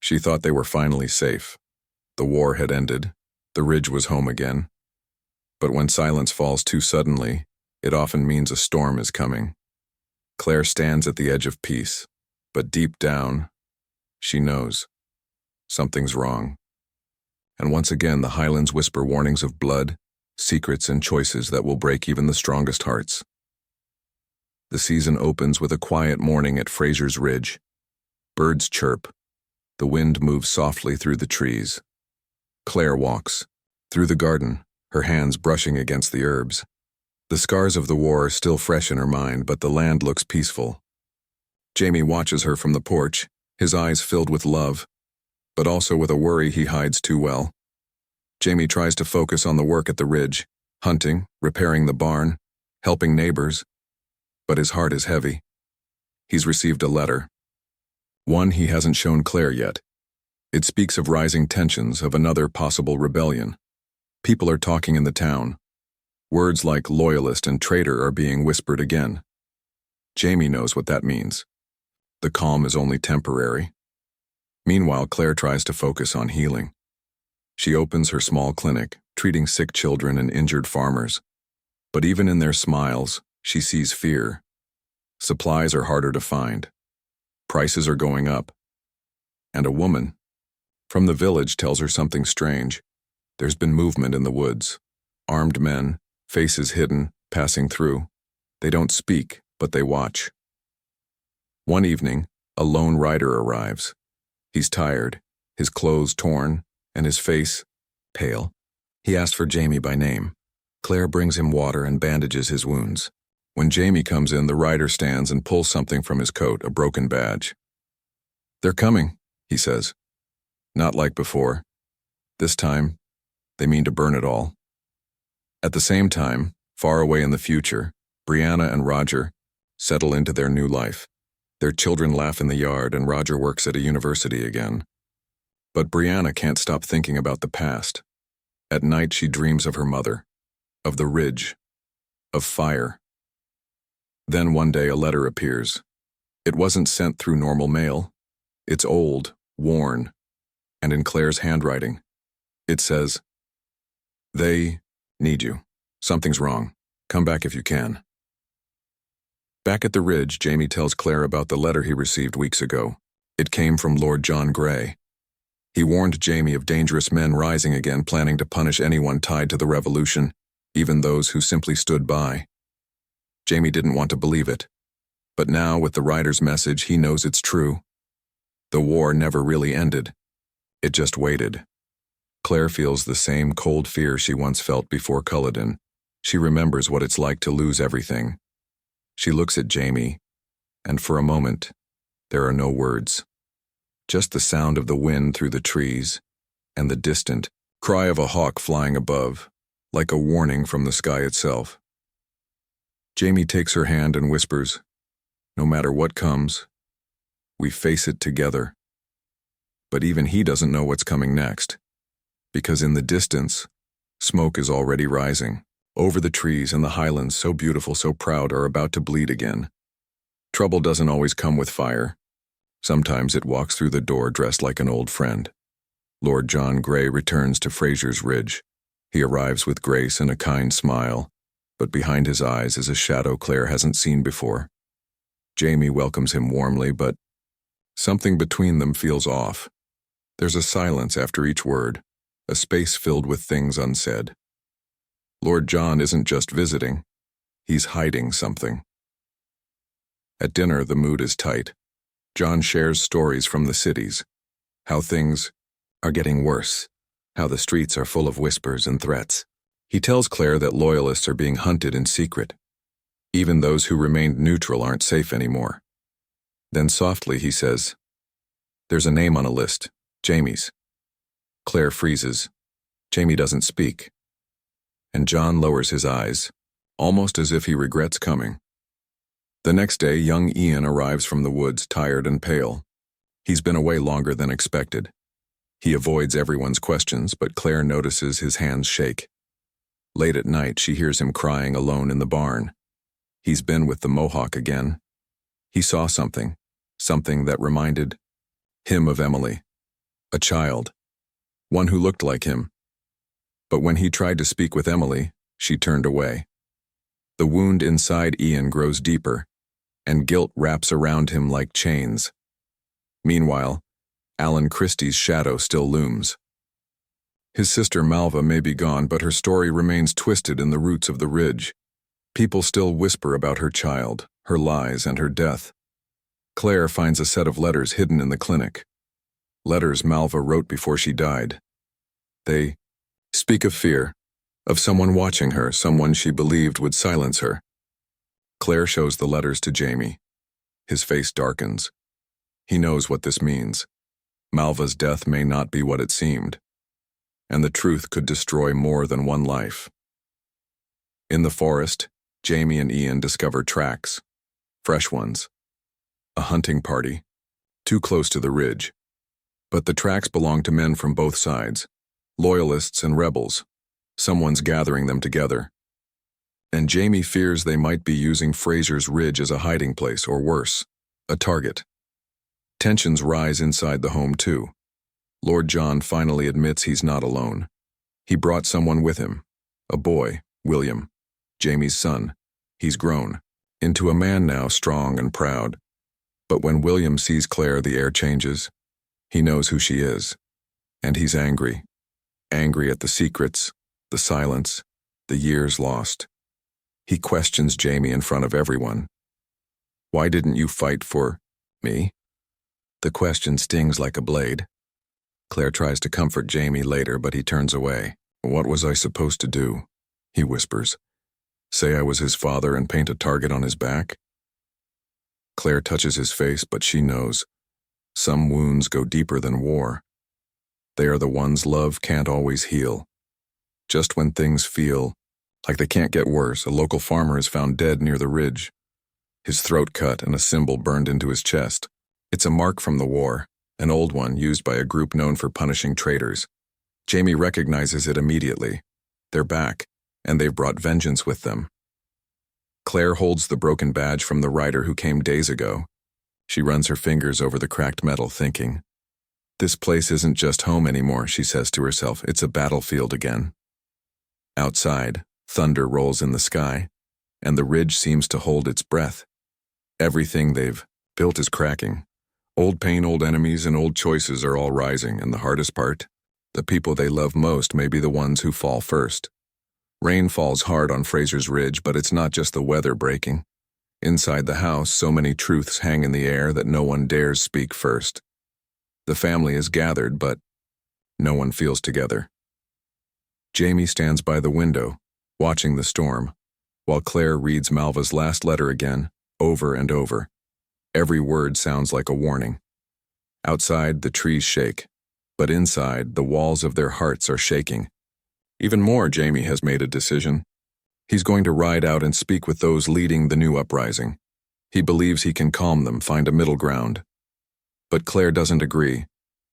She thought they were finally safe. The war had ended. The ridge was home again. But when silence falls too suddenly, it often means a storm is coming. Claire stands at the edge of peace, but deep down, she knows something's wrong. And once again, the Highlands whisper warnings of blood, secrets, and choices that will break even the strongest hearts. The season opens with a quiet morning at Fraser's Ridge. Birds chirp. The wind moves softly through the trees. Claire walks through the garden, her hands brushing against the herbs. The scars of the war are still fresh in her mind, but the land looks peaceful. Jamie watches her from the porch, his eyes filled with love, but also with a worry he hides too well. Jamie tries to focus on the work at the ridge, hunting, repairing the barn, helping neighbors, but his heart is heavy. He's received a letter. One he hasn't shown Claire yet. It speaks of rising tensions, of another possible rebellion. People are talking in the town. Words like loyalist and traitor are being whispered again. Jamie knows what that means. The calm is only temporary. Meanwhile, Claire tries to focus on healing. She opens her small clinic, treating sick children and injured farmers. But even in their smiles, she sees fear. Supplies are harder to find. Prices are going up. And a woman from the village tells her something strange. There's been movement in the woods. Armed men, faces hidden, passing through. They don't speak, but they watch. One evening, a lone rider arrives. He's tired, his clothes torn, and his face pale. He asks for Jamie by name. Claire brings him water and bandages his wounds. When Jamie comes in, the rider stands and pulls something from his coat, a broken badge. "They're coming," he says. Not like before. This time, they mean to burn it all. At the same time, far away in the future, Brianna and Roger settle into their new life. Their children laugh in the yard, and Roger works at a university again. But Brianna can't stop thinking about the past. At night, she dreams of her mother, of the ridge, of fire. Then one day, a letter appears. It wasn't sent through normal mail. It's old, worn, and in Claire's handwriting. It says, "They need you. Something's wrong. Come back if you can." Back at the ridge, Jamie tells Claire about the letter he received weeks ago. It came from Lord John Grey. He warned Jamie of dangerous men rising again, planning to punish anyone tied to the revolution, even those who simply stood by. Jamie didn't want to believe it. But now, with the rider's message, he knows it's true. The war never really ended. It just waited. Claire feels the same cold fear she once felt before Culloden. She remembers what it's like to lose everything. She looks at Jamie, and for a moment, there are no words. Just the sound of the wind through the trees, and the distant cry of a hawk flying above, like a warning from the sky itself. Jamie takes her hand and whispers, "No matter what comes, we face it together." But even he doesn't know what's coming next, because in the distance, smoke is already rising. Over the trees and the Highlands, so beautiful, so proud, are about to bleed again. Trouble doesn't always come with fire. Sometimes it walks through the door dressed like an old friend. Lord John Grey returns to Fraser's Ridge. He arrives with grace and a kind smile, but behind his eyes is a shadow Claire hasn't seen before. Jamie welcomes him warmly, but something between them feels off. There's a silence after each word, a space filled with things unsaid. Lord John isn't just visiting, he's hiding something. At dinner, the mood is tight. John shares stories from the cities, how things are getting worse, how the streets are full of whispers and threats. He tells Claire that loyalists are being hunted in secret. Even those who remained neutral aren't safe anymore. Then softly he says, "There's a name on a list, Jamie's." Claire freezes. Jamie doesn't speak. And John lowers his eyes, almost as if he regrets coming. The next day, young Ian arrives from the woods, tired and pale. He's been away longer than expected. He avoids everyone's questions, but Claire notices his hands shake. Late at night, she hears him crying alone in the barn. He's been with the Mohawk again. He saw something that reminded him of Emily. A child. One who looked like him. But when he tried to speak with Emily, she turned away. The wound inside Ian grows deeper, and guilt wraps around him like chains. Meanwhile, Alan Christie's shadow still looms. His sister Malva may be gone, but her story remains twisted in the roots of the ridge. People still whisper about her child, her lies, and her death. Claire finds a set of letters hidden in the clinic. Letters Malva wrote before she died. They speak of fear, of someone watching her, someone she believed would silence her. Claire shows the letters to Jamie. His face darkens. He knows what this means. Malva's death may not be what it seemed, and the truth could destroy more than one life. In the forest, Jamie and Ian discover tracks, fresh ones. A hunting party, too close to the ridge. But the tracks belong to men from both sides, loyalists and rebels. Someone's gathering them together. And Jamie fears they might be using Fraser's ridge as a hiding place, or worse, a target. Tensions rise inside the home too. Lord John finally admits he's not alone. He brought someone with him, a boy, William, Jamie's son. He's grown into a man now, strong and proud. But when William sees Claire, the air changes. He knows who she is, and he's angry. Angry at the secrets, the silence, the years lost. He questions Jamie in front of everyone. Why didn't you fight for me? The question stings like a blade. Claire tries to comfort Jamie later, but he turns away. What was I supposed to do? He whispers. Say I was his father and paint a target on his back? Claire touches his face, but she knows. Some wounds go deeper than war. They are the ones love can't always heal. Just when things feel like they can't get worse, a local farmer is found dead near the ridge. His throat cut and a symbol burned into his chest. It's a mark from the war, an old one used by a group known for punishing traitors. Jamie recognizes it immediately. They're back, and they've brought vengeance with them. Claire holds the broken badge from the rider who came days ago. She runs her fingers over the cracked metal, thinking, "This place isn't just home anymore," she says to herself. It's a battlefield again. Outside, thunder rolls in the sky, and the ridge seems to hold its breath. Everything they've built is cracking. Old pain, old enemies, and old choices are all rising, and the hardest part, the people they love most may be the ones who fall first. Rain falls hard on Fraser's ridge, but it's not just the weather breaking. Inside the house, so many truths hang in the air that no one dares speak first. The family is gathered, but no one feels together. Jamie stands by the window, watching the storm, while Claire reads Malva's last letter again, over and over. Every word sounds like a warning. Outside, the trees shake, but inside, the walls of their hearts are shaking. Even more, Jamie has made a decision. He's going to ride out and speak with those leading the new uprising. He believes he can calm them, find a middle ground. But Claire doesn't agree.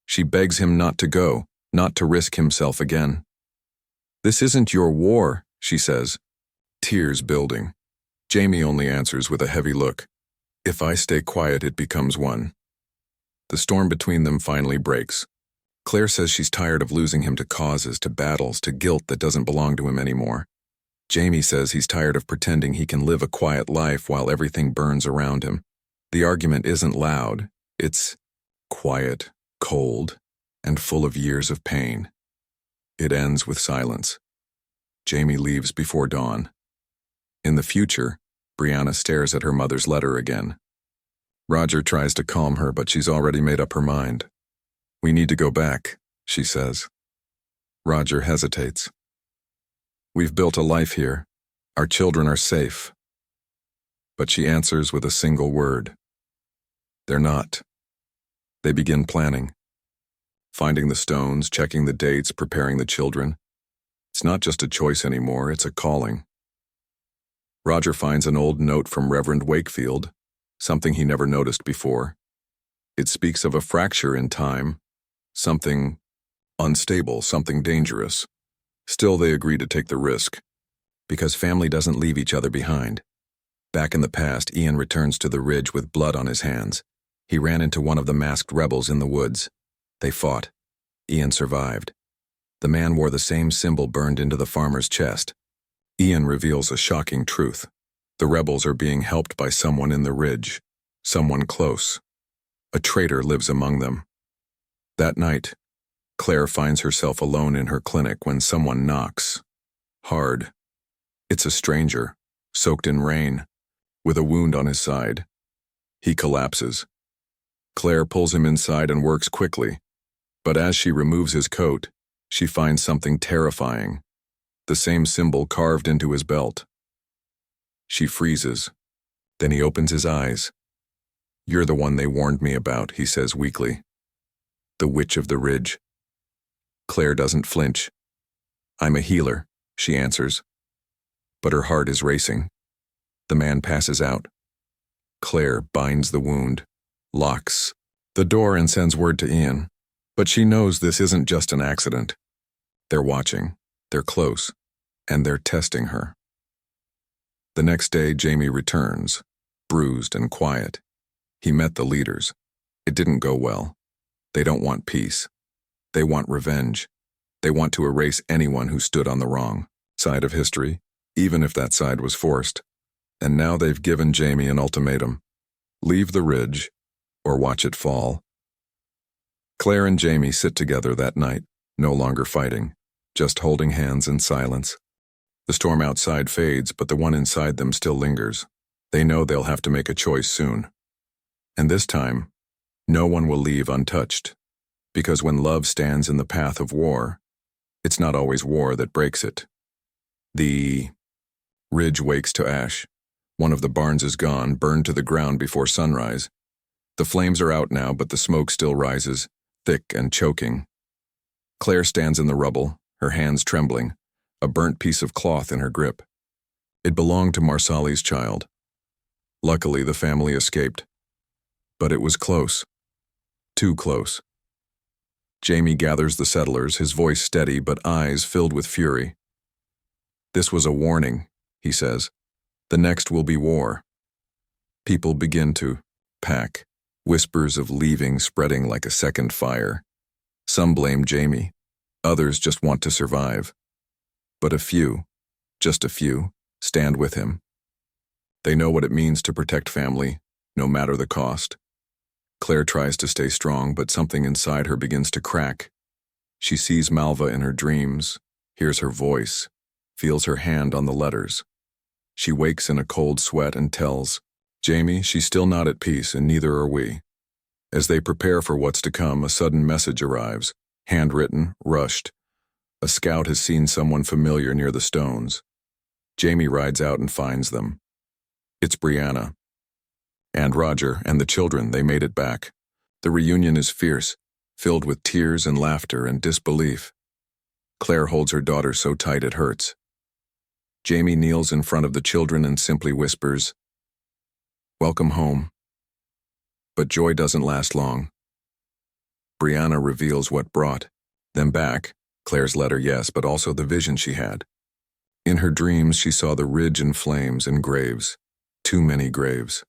She begs him not to go, not to risk himself again. "This isn't your war," she says, tears building. Jamie only answers with a heavy look. "If I stay quiet, it becomes one." The storm between them finally breaks. Claire says she's tired of losing him to causes, to battles, to guilt that doesn't belong to him anymore. Jamie says he's tired of pretending he can live a quiet life while everything burns around him. The argument isn't loud. It's quiet, cold, and full of years of pain. It ends with silence. Jamie leaves before dawn. In the future, Brianna stares at her mother's letter again. Roger tries to calm her, but she's already made up her mind. "We need to go back," she says. Roger hesitates. "We've built a life here. Our children are safe." But she answers with a single word. They're not. They begin planning. Finding the stones, checking the dates, preparing the children. It's not just a choice anymore, it's a calling. Roger finds an old note from Reverend Wakefield, something he never noticed before. It speaks of a fracture in time, something unstable, something dangerous. Still, they agree to take the risk, because family doesn't leave each other behind. Back in the past, Ian returns to the ridge with blood on his hands. He ran into one of the masked rebels in the woods. They fought. Ian survived. The man wore the same symbol burned into the farmer's chest. Ian reveals a shocking truth. The rebels are being helped by someone in the ridge, someone close. A traitor lives among them. That night, Claire finds herself alone in her clinic when someone knocks. Hard. It's a stranger, soaked in rain, with a wound on his side. He collapses. Claire pulls him inside and works quickly, but as she removes his coat, she finds something terrifying. The same symbol carved into his belt. She freezes. Then he opens his eyes. "You're the one they warned me about," he says weakly. "The Witch of the Ridge." Claire doesn't flinch. "I'm a healer," she answers. But her heart is racing. The man passes out. Claire binds the wound, locks the door and sends word to Ian. But she knows this isn't just an accident. They're watching, they're close, and they're testing her. The next day, Jamie returns, bruised and quiet. He met the leaders. It didn't go well. They don't want peace. They want revenge. They want to erase anyone who stood on the wrong side of history, even if that side was forced. And now they've given Jamie an ultimatum. Leave the ridge, or watch it fall. Claire and Jamie sit together that night, no longer fighting, just holding hands in silence. The storm outside fades, but the one inside them still lingers. They know they'll have to make a choice soon. And this time, no one will leave untouched. Because when love stands in the path of war, it's not always war that breaks it. The ridge wakes to ash. One of the barns is gone, burned to the ground before sunrise. The flames are out now, but the smoke still rises, thick and choking. Claire stands in the rubble, her hands trembling, a burnt piece of cloth in her grip. It belonged to Marsali's child. Luckily, the family escaped. But it was close. Too close. Jamie gathers the settlers, his voice steady but eyes filled with fury. "This was a warning," he says. "The next will be war." People begin to pack, whispers of leaving spreading like a second fire. Some blame Jamie, others just want to survive. But a few, just a few, stand with him. They know what it means to protect family, no matter the cost. Claire tries to stay strong, but something inside her begins to crack. She sees Malva in her dreams, hears her voice, feels her hand on the letters. She wakes in a cold sweat and tells Jamie she's still not at peace, and neither are we. As they prepare for what's to come, a sudden message arrives, handwritten, rushed. A scout has seen someone familiar near the stones. Jamie rides out and finds them. It's Brianna and Roger and the children. They made it back. The reunion is fierce, filled with tears and laughter and disbelief. Claire holds her daughter so tight it hurts. Jamie kneels in front of the children and simply whispers, "Welcome home." But joy doesn't last long. Brianna reveals what brought them back. Claire's letter, yes, but also the vision she had. In her dreams, she saw the ridge in flames and graves. Too many graves.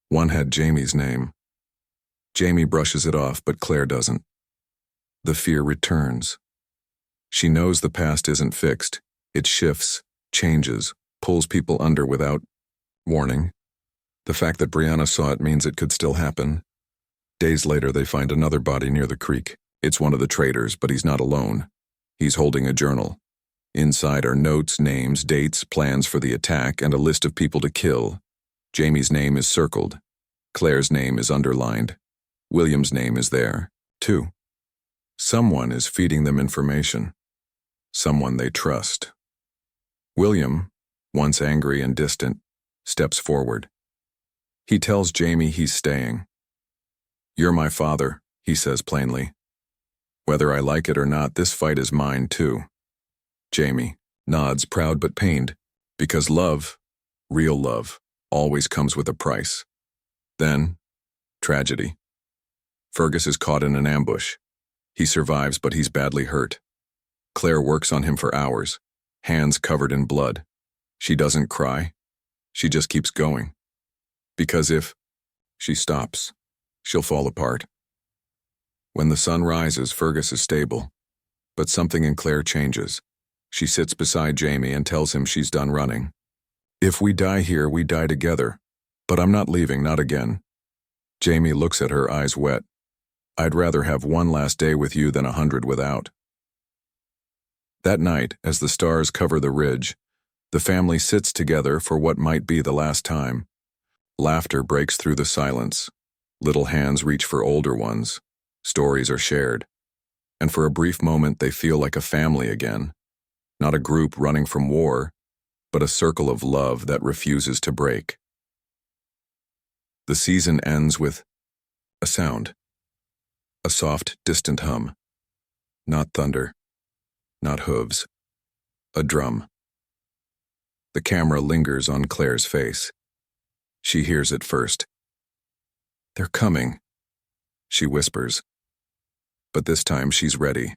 One had Jamie's name. Jamie brushes it off, but Claire doesn't. The fear returns. She knows the past isn't fixed. It shifts, changes, pulls people under without warning. The fact that Brianna saw it means it could still happen. Days later, they find another body near the creek. It's one of the traitors, but he's not alone. He's holding a journal. Inside are notes, names, dates, plans for the attack, and a list of people to kill. Jamie's name is circled. Claire's name is underlined. William's name is there, too. Someone is feeding them information. Someone they trust. William, once angry and distant, steps forward. He tells Jamie he's staying. "You're my father," he says plainly. "Whether I like it or not, this fight is mine too." Jamie nods, proud but pained, because love, real love, always comes with a price. Then, tragedy. Fergus is caught in an ambush. He survives, but he's badly hurt. Claire works on him for hours, hands covered in blood. She doesn't cry. She just keeps going. Because if she stops, she'll fall apart. When the sun rises, Fergus is stable. But something in Claire changes. She sits beside Jamie and tells him she's done running. If we die here, we die together. But I'm not leaving, not again. Jamie looks at her, eyes wet. I'd rather have one last day with you than 100 without. That night, as the stars cover the ridge, the family sits together for what might be the last time. Laughter breaks through the silence. Little hands reach for older ones. Stories are shared. And for a brief moment, they feel like a family again. Not a group running from war, but a circle of love that refuses to break. The season ends with a sound. A soft, distant hum. Not thunder. Not hooves. A drum. The camera lingers on Claire's face. She hears it first. They're coming, she whispers. But this time she's ready.